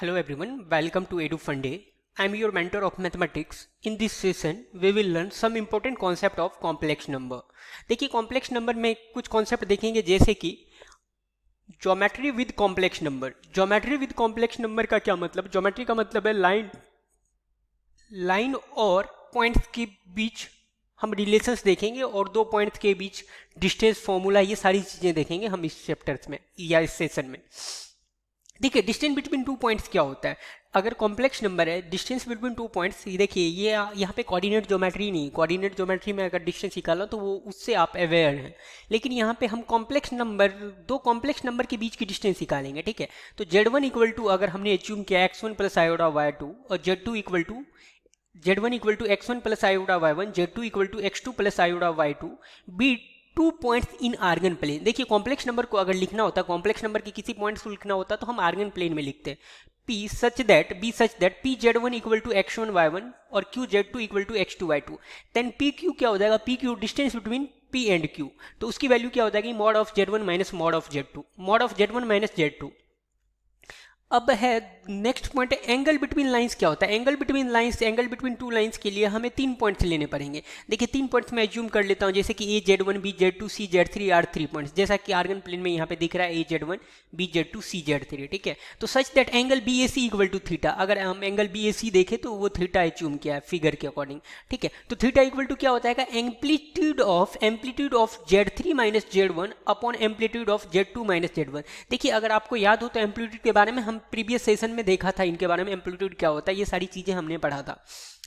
Hello everyone, welcome to Edu Fun Day. I am your mentor of mathematics. In this session, we will learn some important concept of complex number. देखिए complex number में कुछ concept देखेंगे जैसे कि geometry with complex number. Geometry with complex number का क्या मतलब? Geometry का मतलब है लाइन और पॉइंट्स के बीच हम रिलेशंस देखेंगे और दो पॉइंट्स के बीच डिस्टेंस फॉर्मूला, ये सारी चीज़ें देखेंगे हम इस चैप्टर्स में या इस सेशन में. देखिए डिस्टेंस बिटवीन टू पॉइंट्स क्या होता है. अगर कॉम्प्लेक्स नंबर है, डिस्टेंस बिटवीन टू पॉइंट्स, देखिए ये यहाँ पे कोऑर्डिनेट ज्योमेट्री नहीं, कोऑर्डिनेट ज्योमेट्री में अगर डिस्टेंस निकालो तो वो उससे आप अवेयर हैं, लेकिन यहाँ पे हम कॉम्प्लेक्स नंबर, दो कॉम्प्लेक्स नंबर के बीच की डिस्टेंस निकालेंगे. ठीक है, तो Z1 इक्वल टू, अगर हमने एज्यूम किया x1 प्लस आयोडा y2 और Z1 equal to x1 plus iota y1, Z2 equal to x2 plus iota y2, be two points in Argand plane. देखिए कॉम्प्लेक्स नंबर को अगर लिखना होता, कॉम्प्लेक्स नंबर के किसी पॉइंट्स को लिखना होता तो हम आर्गन प्लेन में लिखते हैं. P such that P Z1 equal to x1 y1 और Q Z2 equal to x2 y2. Then PQ क्या हो जाएगा? PQ distance between P and Q, तो उसकी वैल्यू क्या हो जाएगी? Mod of Z1 minus mod of Z2, mod of Z1 minus Z2. अब है next point, angle between lines क्या होता है? Angle between lines, angle between two lines के लिए हमें तीन पॉइंट्स लेने पड़ेंगे. देखिए तीन पॉइंट्स मैं एज्यूम कर लेता हूं, जैसे कि A Z1 B Z2 C Z3 are three points, जैसा कि आर्गन प्लेन में यहाँ पे दिख रहा है A Z1 B Z2 C Z3. ठीक है, तो such that angle BAC equal to theta. अगर हम एंगल BAC देखें तो वो थीटा एज्यूम किया है फिगर के अकॉर्डिंग. ठीक है, तो थीटा इक्वल टू क्या होता है? Amplitude of Z3 minus Z1 upon amplitude of Z2 minus Z1. देखिए अगर आपको याद हो तो एम्पलीट्यूड के बारे में हम प्रीवियस सेशन में देखा था, इनके बारे में एम्पलीट्यूड क्या होता है, ये सारी चीजें हमने पढ़ा था.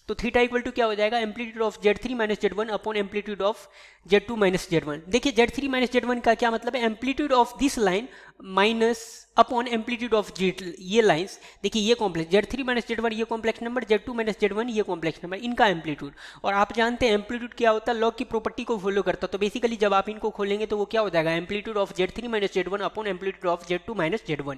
तो थीटा इक्वल टू क्या हो जाएगा? Amplitude of Z3 minus Z1 upon amplitude of Z2 minus Z1. देखिए Z3 माइनस Z1 का क्या मतलब है? Amplitude of this line minus upon amplitude of ये लाइंस. देखिए ये कॉम्प्लेक्स Z3 माइनस Z1 ये complex number, Z2 minus Z1 ये कॉम्प्लेक्स नंबर, इनका एम्पलीट्यूड. और आप जानते हैं एम्पलीट्यूड क्या होता है? लॉग की प्रॉपर्टी को फॉलो करता है. तो बेसिकली जब आप इनको खोलेंगे तो वो क्या हो जाएगा? Amplitude of Z3 minus Z1 upon amplitude of Z2 minus Z1.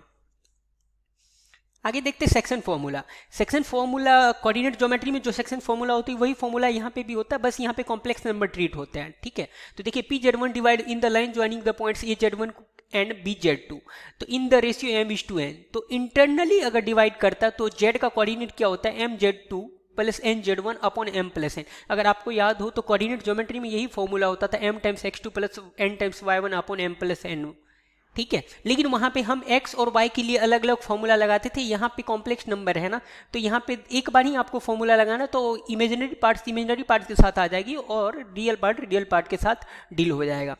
आगे देखते हैं section formula. Section formula coordinate geometry में जो सेक्शन फॉर्मूला होती है वही फॉर्मूला यहाँ पे भी होता है, बस यहाँ पे कॉम्प्लेक्स नंबर ट्रीट होते हैं. ठीक है, तो देखिए P Z1 divide in the line joining the points A Z1 and B Z2, तो इन द रेशियो m:n. तो इंटरनली अगर डिवाइड करता तो Z का कोऑर्डिनेट क्या होता है? m Z2 plus n Z1 upon m plus n. अगर आपको याद हो तो कोऑर्डिनेट ज्योमेट्री में यही फॉर्मूला होता था, m times x2 plus n times y1 upon m plus n. ठीक है, लेकिन वहां पे हम x और y के लिए अलग अलग फॉर्मूला लगाते थे. यहाँ पे कॉम्प्लेक्स नंबर है ना, तो यहाँ पे एक बार ही आपको फॉर्मूला लगाना, तो इमेजिनरी पार्ट्स के साथ आ जाएगी और रियल पार्ट के साथ डील हो जाएगा.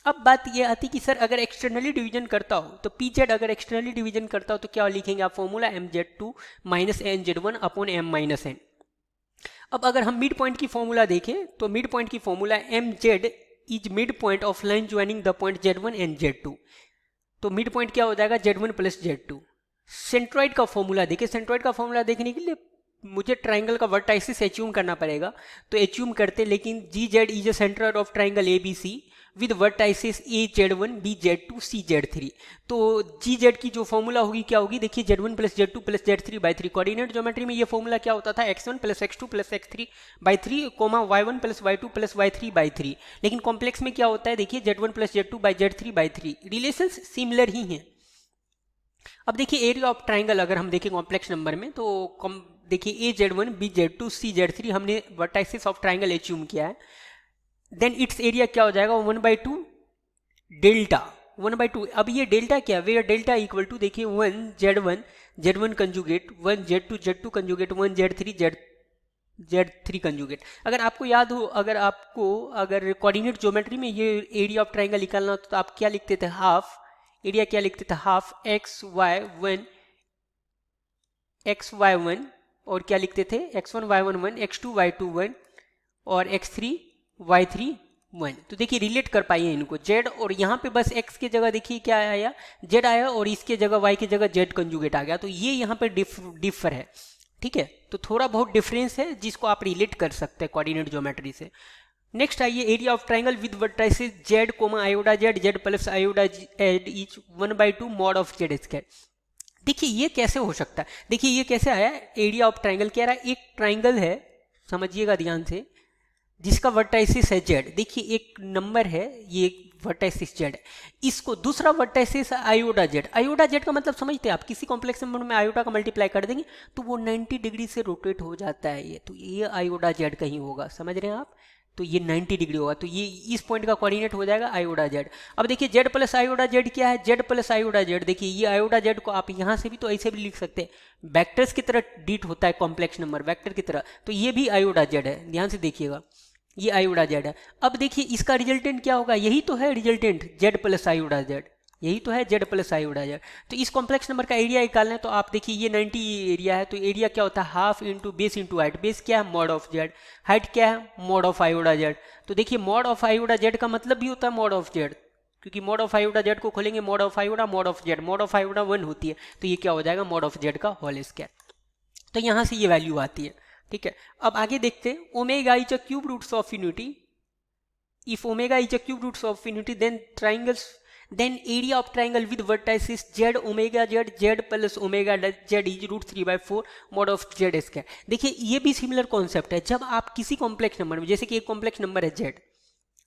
अब बात ये आती कि सर अगर एक्सटर्नली डिवीजन करता हो तो PZ अगर एक्सटर्नली डिवीजन करता हो तो क्या लिखेंगे आप? Formula mZ2 minus nZ1 upon m minus n. अब अगर हम मिड पॉइंट की फॉर्मूला देखें तो मिड पॉइंट की formula mZ is mid point of line joining the point Z1 and Z2. तो मिड पॉइंट क्या हो जाएगा? Z1 plus Z2. सेंट्रॉइड का फॉर्मूला देखिए, सेंट्रॉइड का फॉर्मूला देखने के लिए मुझे ट्राइंगल का वर्टाइसिस एच्यूम करना पड़ेगा, तो एच्यूम करते, लेकिन GZ is a centroid of triangle ABC with vertices A Z1 B Z2 C Z3. तो GZ की जो फॉर्मूला होगी क्या होगी? देखिए Z1 plus Z2 plus Z3 by 3. Coordinate geometry में ये फॉर्मूला क्या होता था? x1 plus x2 plus x3 by 3 comma y1 plus y2 plus y3 by 3. लेकिन कॉम्प्लेक्स में क्या होता है? देखिए Z1 plus Z2 by Z3 by 3. Relations similar ही हैं. अब देखिए एरिया ऑफ ट्राइंगल अगर हम देखें कॉम्प्लेक्स नंबर में तो देखिए A Z1 B Z2 C Z3 हमने वर्टाइसिस ऑफ ट्राइंगल एच्यूम किया है. देन इट्स एरिया क्या हो जाएगा? 1/2 डेल्टा 1/2. अब ये डेल्टा क्या? वेयर डेल्टा इक्वल टू, देखिए 1 Z1 conjugate, 1 Z2 conjugate, 1 Z3 conjugate. अगर आपको याद हो, अगर कोऑर्डिनेट ज्योमेट्री में ये एरिया ऑफ ट्राइंगल निकालना हो तो आप क्या लिखते थे? हाफ एरिया क्या लिखते थे? हाफ XY1 और क्या लिखते थे? x1 y1 1, x2 y2 1 और x3 y3 1. तो देखिए रिलेट कर पाइए इनको Z, और यहाँ पे बस x की जगह देखिए क्या आया? Z आया, और इसके जगह y की जगह Z कंजुगेट आ गया, तो ये यहाँ पे डिफर है. ठीक है, तो थोड़ा बहुत डिफरेंस है जिसको आप रिलेट कर सकते हैं कोऑर्डिनेट ज्योमेट्री से. नेक्स्ट आइए area of triangle with vertices Z comma iota Z plus iota Z is 1/2 mod of Z square. देखिए ये कैसे हो सकता है? देखिए ये कैसे आया? एरिया ऑफ ट्राइंगल कह रहा है, एक ट्राइंगल है, समझिएगा ध्यान से, जिसका वर्टाइसिस है Z. देखिए एक नंबर है, ये वर्टाइसिस जेड, इसको दूसरा वर्टाइसिस आयोडा जेड। आयोडा जेड का मतलब समझते हैं आप, किसी कॉम्प्लेक्स नंबर में आयोडा का मल्टीप्लाई कर देंगे तो वो 90 डिग्री से रोटेट हो जाता है ये, तो ये आयोडा जेड कहीं होगा, समझ रहे हैं आप, तो ये 90 डिग्री होगा, तो ये इस पॉइंट का कोऑर्डिनेट हो जाएगा आयोडा जेड। अब देखिए जेड प्लस आयोडा जेड क्या है, जेड प्लस आयोडा जेड, देखिए ये आयोडा जेड को आप यहाँ से भी तो ऐसे भी लिख सकते हैं, वेक्टर्स की तरह डीट होता है कॉम्प्लेक्स नंबर वेक्टर की तरह, तो ये भी आयोडा जेड है, ध्यान से देखिएगा ये आयोडा जेड है। अब देखिए इसका रिजल्टेंट क्या होगा, यही तो है रिजल्टेंट जेड प्लस आयोडा जेड, यही तो है जेड प्लस आयोडा जेड। तो इस कॉम्प्लेक्स नंबर का एरिया निकालना है, तो आप देखिए ये 90 एरिया है, तो एरिया क्या होता है half into base into height, base क्या है मॉड ऑफ जेड, हाइट क्या है मॉड ऑफ आयोडा जेड। तो देखिए मॉड ऑफ आयोडा जेड का मतलब भी होता है मॉड ऑफ जेड, क्योंकि मॉड ऑफ आयोडा जेड को खोलेंगे mod of iota mod of Z, mod of iota 1 होती है, तो ये क्या हो जाएगा मॉड ऑफ जेड का होल स्क्वायर, तो यहाँ से ये वैल्यू आती है, ठीक है। अब आगे देखते हैं, omega is a cube roots of unity, if omega is a cube roots of infinity then area of triangle with vertices z omega z plus omega z is √3/4 mod of z square. देखिए ये भी similar concept है, जब आप किसी complex number में, जैसे कि एक कॉम्प्लेक्स नंबर है z,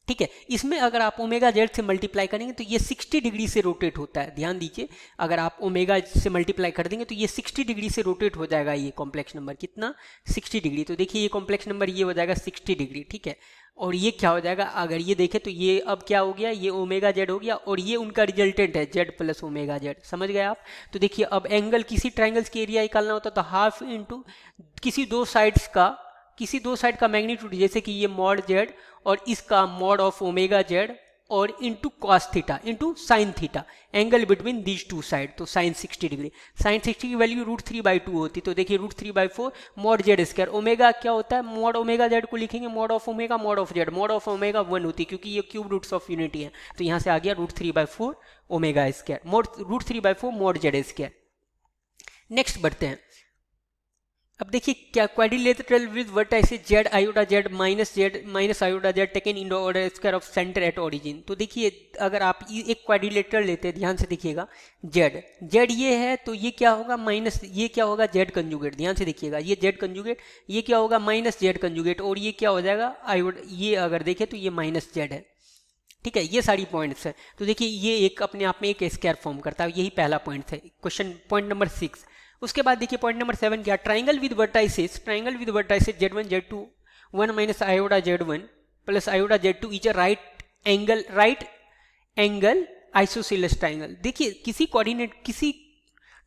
ठीक है, इसमें अगर आप ओमेगा जेड से मल्टीप्लाई करेंगे तो ये 60 डिग्री से रोटेट होता है, ध्यान दीजिए, अगर आप ओमेगा से मल्टीप्लाई कर देंगे तो ये 60 डिग्री से रोटेट हो जाएगा ये कॉम्प्लेक्स नंबर, कितना 60 डिग्री, तो देखिए ये कॉम्प्लेक्स नंबर ये हो जाएगा 60 डिग्री, ठीक है। और ये क्या हो जाएगा, अगर ये देखें तो ये अब क्या हो गया, ये ओमेगा जेड हो गया, और ये उनका रिजल्टेंट है जेड प्लस ओमेगा जेड, समझ गए आप। तो देखिए अब एंगल किसी ट्राइंगल्स के एरिया निकालना होता तो हाफ इंटू किसी दो साइड का मैग्नीट्यूड, जैसे कि ये मॉड जेड और इसका मॉड ऑफ ओमेगा जेड, और into cos theta into sine theta, angle between these two side, तो साइन 60 डिग्री, साइन 60 की वैल्यू √3/2 होती, तो देखिए √3/4 मॉड जेड स्क्वायर, ओमेगा क्या होता है, मॉड ओमेगा जेड को लिखेंगे mod of omega mod of Z, mod of omega 1 होती है क्योंकि ये क्यूब रूट्स ऑफ यूनिटी है, तो यहाँ से आ गया √3/4 omega square, mod √3/4 mod Z square. Next बढ़ते हैं, अब देखिए क्या quadrilateral with vertices Z iota Z minus iota Z taken in order square of centre at origin. तो देखिए अगर आप एक क्वाड्रिलेटरल लेते हैं, ध्यान से देखिएगा, जेड ये है तो ये क्या होगा माइनस, ये क्या होगा जेड कंजुगेट, ध्यान से देखिएगा, ये जेड कंजुगेट, ये क्या होगा माइनस जेड कंजुगेट, और ये क्या हो जाएगा आयोडा, ये अगर देखें तो ये माइनस जेड है, ठीक है, ये सारी पॉइंट्स है। तो देखिए ये एक अपने आप में एक स्क्वायर फॉर्म करता है, यही पहला पॉइंट है, क्वेश्चन पॉइंट नंबर 6। उसके बाद देखिए पॉइंट नंबर 7 क्या, triangle with vertices z1 z2 1 minus iota z1 plus iota z2 is a right angle isosceles triangle. देखिए किसी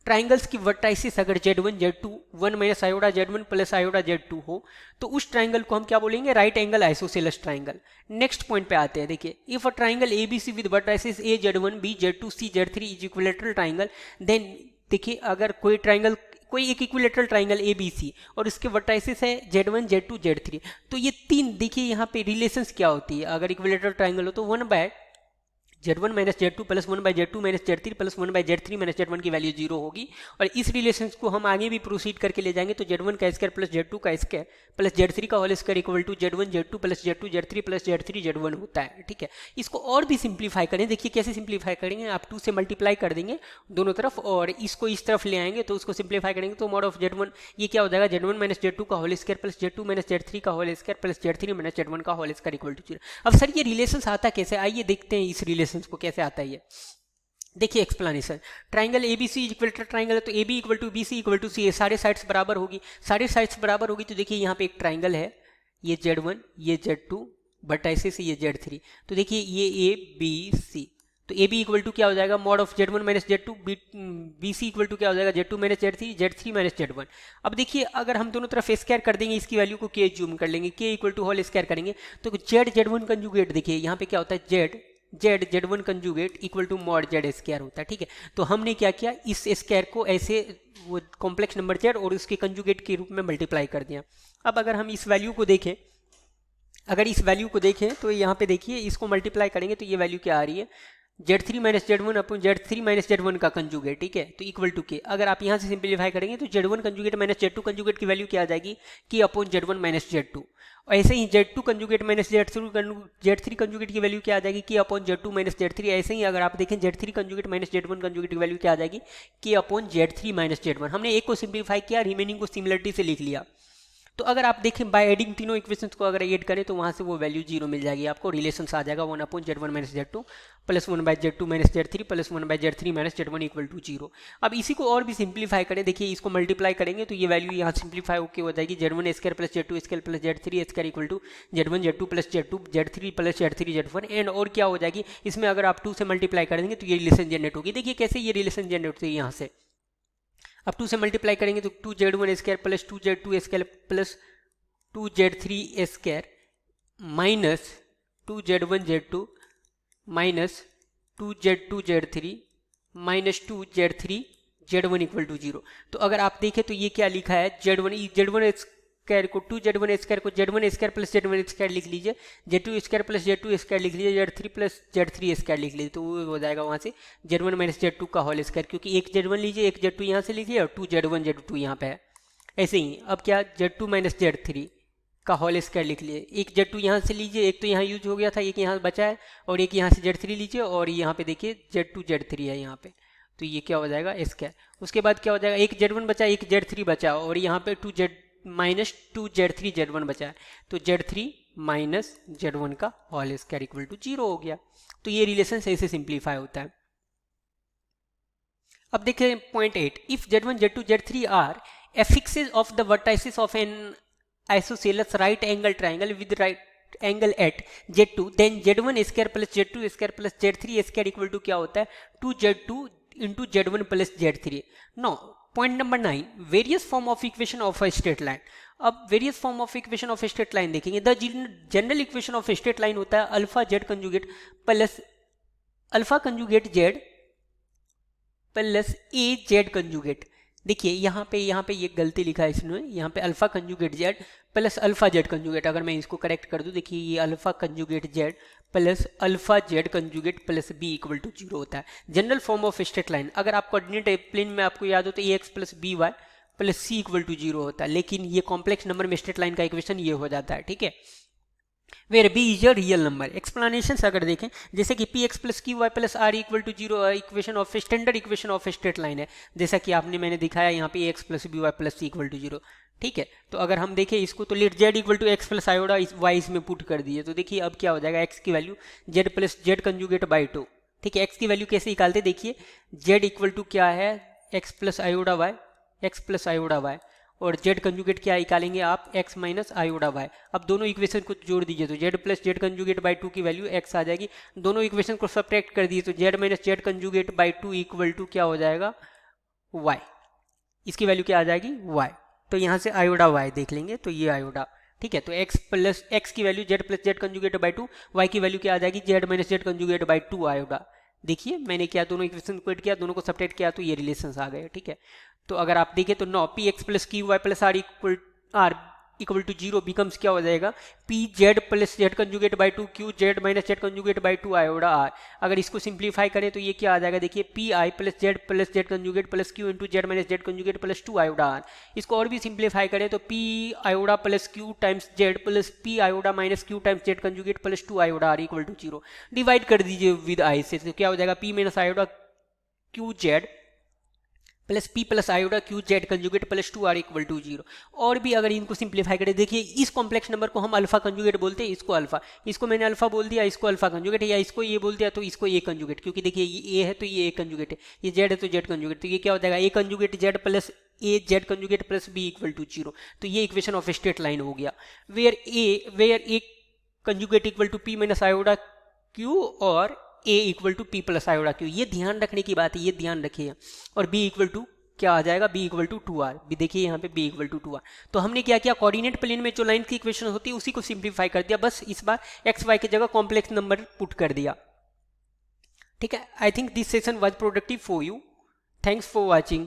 ट्राइंगल्स की वर्टाइसिस अगर z1 z2 1 minus iota z1 plus iota z2 हो तो उस ट्राइंगल को हम क्या बोलेंगे, right angle isosceles triangle. Next point पे आते हैं, देखिए if a triangle ABC with vertices a z1 b z2 c z3 is equilateral triangle, then देखिए अगर कोई एक इक्विलेटरल ट्राइंगल ABC और इसके वर्टाइसिस है z1 z2 z3, तो ये तीन देखिए यहाँ पे रिलेशंस क्या होती है, अगर इक्विलेटरल ट्राइंगल हो तो 1/z1 minus z2 plus 1/z2 minus z3 plus 1/z3 minus z1 की वैल्यू 0 होगी, और इस रिलेशन को हम आगे भी प्रोसीड करके ले जाएंगे, तो z1 का स्क्वायर प्लस z2 का स्क्वायर प्लस z3 का whole square equal to z1 z2 plus z2 z3 plus z3 z1 होता है, ठीक है। इसको और भी सिंप्लीफाई करें, देखिए कैसे सिंप्लीफाई करेंगे, आप 2 से मल्टीप्लाई कर देंगे दोनों तरफ और इसको इस तरफ ले आएंगे, तो उसको सिंप्लीफाई करेंगे तो मॉड ऑफ z1 ये क्या हो जाएगा, z1 माइनस z2 का whole square plus z2 minus z3 का whole square plus z3 minus z1 का होल स्क्वायर इक्वल टू 0। अब सर ये रिलेशन आता कैसे, आइए देखते हैं इस रिलेशन को कैसे आता है। देखिए explanation, triangle ABC equilateral triangle है तो AB equal to BC equal to C, सारे साइड्स बराबर होगी, तो देखिए यहाँ पे एक ट्राइंगल है, ये Z1 ये Z2 वर्टाइसिस ये Z3, तो देखिए ये ABC, तो AB इक्वल टू क्या हो जाएगा mod of Z1 minus Z2, BC equal to क्या हो जाएगा Z2 minus Z3 minus Z1। अब देखिए अगर हम दोनों तरफ स्क्वायर कर देंगे, इसकी वैल्यू को K जूम कर लेंगे, K equal to whole square करेंगे तो Z1 कंजुगेट, देखिए यहाँ पे क्या होता है Z1 conjugate equal to mod Z square होता है, ठीक है। तो हमने क्या किया, इस स्क्वायर को ऐसे वो कॉम्प्लेक्स नंबर Z और उसके कंजुगेट के रूप में मल्टीप्लाई कर दिया। अब अगर हम इस वैल्यू को देखें, तो यहाँ पे देखिए इसको मल्टीप्लाई करेंगे तो ये वैल्यू क्या आ रही है, Z3 माइनस Z1 अपन Z3 माइनस Z1 का कंजुगेट, ठीक है, तो इक्वल टू K। अगर आप यहाँ से सिंप्लीफाई करेंगे तो Z1 conjugate minus Z2 conjugate की वैल्यू क्या आ जाएगी, K upon Z1 minus Z2, और ऐसे ही Z2 conjugate minus Z3 conjugate की वैल्यू क्या आ जाएगी, K upon Z2 minus Z3। ऐसे ही अगर आप देखें Z3 conjugate minus Z1 conjugate की वैल्यू क्या आ जाएगी, K upon Z3 minus Z1। हमने एक को सिंप्लीफाई किया, रिमेनिंग को सिमिलरिटी से लिख लिया। तो अगर आप देखें बाय एडिंग तीनों इक्वेशंस को अगर ऐड करें तो वहाँ से वो वैल्यू 0 मिल जाएगी आपको, रिलेशन आ जाएगा 1/z1 minus z2 plus 1/z2 minus z3 plus 1/z3 minus z1 equal to 0। अब इसी को और भी सिंप्लीफाई करें, देखिए इसको मल्टीप्लाई करेंगे तो ये वैल्यू यहाँ सिंप्लीफाई होकर हो जाएगी z1 square plus z2 square plus z3 square equal to z1 z2 plus z2 z3 plus z3 z1 and और क्या हो जाएगी, इसमें अगर आप 2 से मल्टीप्लाई कर देंगे तो ये रिलेशन जनरेट होगी। देखिए कैसे ये रिलेशन जनरेट होती है, यहाँ से अब 2 से मल्टीप्लाई करेंगे तो 2z1 square plus 2z2 square plus 2z3 square minus 2z1 z2 minus 2z2 z3 minus 2z3 z1 equal to 0। तो अगर आप देखें तो ये क्या लिखा है, z1 स्क्वायर को 2z1 स्क्वायर को z1 square plus z1 square लिख लीजिए, z2 square plus z2 square लिख लीजिए, z3 प्लस z3 स्क्वायर लिख लीजिए, तो वो हो जाएगा वहाँ से z1 माइनस z2 का होल स्क्वायर, क्योंकि एक z1 लीजिए एक z2 यहाँ से लीजिए और 2z1 z2 यहाँ पे है। ऐसे ही अब क्या z2 माइनस z3 का होल स्क्वायर लिख लिए, एक z2 यहाँ से लीजिए, एक तो यहाँ यूज हो गया था, एक यहाँ बचा है, और एक यहाँ से z3 लीजिए और यहाँ पे देखिए z2 z3 है यहाँ पे, तो ये क्या हो जाएगा स्क्वायर। उसके बाद क्या हो जाएगा, एक z1 बचा एक z3 बचा और यहाँ पे 2z माइनस 2z3 z1 बचा है, तो z3 माइनस z1 का होल स्क्वायर इक्वल टू 0 हो गया। तो ये रिलेशन ऐसे सिंप्लीफाई होता है। अब देखिए point 8, if z1 z2 z3 are affixes of the vertices of an isosceles right angle triangle with right angle at z2, then z1 square plus z2 square plus z3 square equal to क्या होता है 2z2 into z1 plus z3। No point number 9, various form of equation of a straight line. अब various form of equation of straight line देखेंगे, the general equation of straight line होता है alpha Z conjugate plus alpha conjugate Z plus A Z conjugate. देखिए यहाँ पे ये गलती लिखा है इसने, यहाँ पे alpha conjugate Z plus alpha Z conjugate, अगर मैं इसको करेक्ट कर दूँ, देखिए ये alpha conjugate Z plus alpha Z conjugate plus B equal to 0 होता है। General form of straight line, अगर आप कोऑर्डिनेट प्लेन में आपको याद हो तो A X plus B Y plus C equal to 0 होता है, लेकिन ये कॉम्प्लेक्स नंबर में स्ट्रेट लाइन का इक्वेशन ये हो जाता है, ठीक है, where B is a real number. Explanation अगर देखें, जैसे कि P X plus Q Y plus R equal to 0 equation of standard equation of straight line है, जैसा कि आपने मैंने दिखाया यहाँ पे X plus B Y plus C equal to 0, ठीक है। तो अगर हम देखें इसको तो let Z equal to X plus iota Y इसमें पुट कर दिए, तो देखिए अब क्या हो जाएगा, एक्स की value Z plus Z conjugate by 2, ठीक है। एक्स की वैल्यू कैसे निकालते, देखिए जेड इक्वल टू क्या है X plus iota Y, X plus iota Y, और जेड कंजुगेट क्या निकालेंगे आप एक्स माइनस आयोडा वाई। अब दोनों इक्वेशन को जोड़ दीजिए तो Z plus Z conjugate by 2 की वैल्यू एक्स आ जाएगी, दोनों इक्वेशन को सब्ट्रैक्ट कर दिए तो Z minus Z conjugate by 2 equal to क्या हो जाएगा वाई, इसकी वैल्यू क्या आ जाएगी वाई। तो यहाँ से आयोडा वाई देख लेंगे तो ये आयोडा, ठीक है। तो एक्स प्लस एक्स की value Z plus Z conjugate by 2, Y की वैल्यू क्या आ जाएगी Z minus Z conjugate by 2 iota. देखिए मैंने क्या दोनों इक्वेशन को ऐड किया, दोनों को सब्ट्रैक्ट किया तो ये रिलेशंस आ गए, ठीक है। तो अगर आप देखें तो no P X plus Q Y plus R equal to 0 becomes क्या हो जाएगा P Z plus Z conjugate by 2 Q Z minus Z conjugate by 2 iota R. अगर इसको सिंप्लीफाई करें तो ये क्या आ जाएगा, देखिए P I plus Z conjugate plus Q into Z minus Z conjugate plus 2 iota R. इसको और भी सिंप्लीफाई करें तो P iota plus Q times Z plus P iota minus Q times Z conjugate plus 2 iota R equal to 0। Divide कर दीजिए with I से, तो क्या हो जाएगा P minus iota Q Z plus P plus iota Q Z conjugate plus 2 are equal to 0। और भी अगर इनको सिंप्लीफाई करें, देखिए इस कॉम्प्लेक्स नंबर को हम अल्फा कंजुगेट बोलते हैं, इसको अल्फा, इसको मैंने अल्फा बोल दिया, इसको अल्फा कंजुगेट, या इसको ये बोल दिया तो इसको ए कंजुगेट, क्योंकि देखिए ये ए है तो ये ए कंजुगेट है, ये जेड है तो जेड कंजुगेट, तो ये क्या हो जाएगा A conjugate Z plus A Z conjugate plus B equal to 0। तो ये इक्वेशन ऑफ स्ट्रेट लाइन हो गया, where A conjugate equal to P minus iota Q और A equal to P plus iota Q. ये ध्यान रखने की बात है, ये ध्यान रखिए। और बी इक्वल टू क्या आ जाएगा बी इक्वल टू 2r, भी देखिए यहाँ पे बी इक्वल टू 2r। तो हमने क्या किया, कोऑर्डिनेट प्लेन में जो लाइन की इक्वेशन होती है उसी को सिंप्लीफाई कर दिया, बस इस बार एक्स वाई की जगह कॉम्प्लेक्स नंबर पुट कर दिया, ठीक है। I think this session was productive for you, thanks for watching.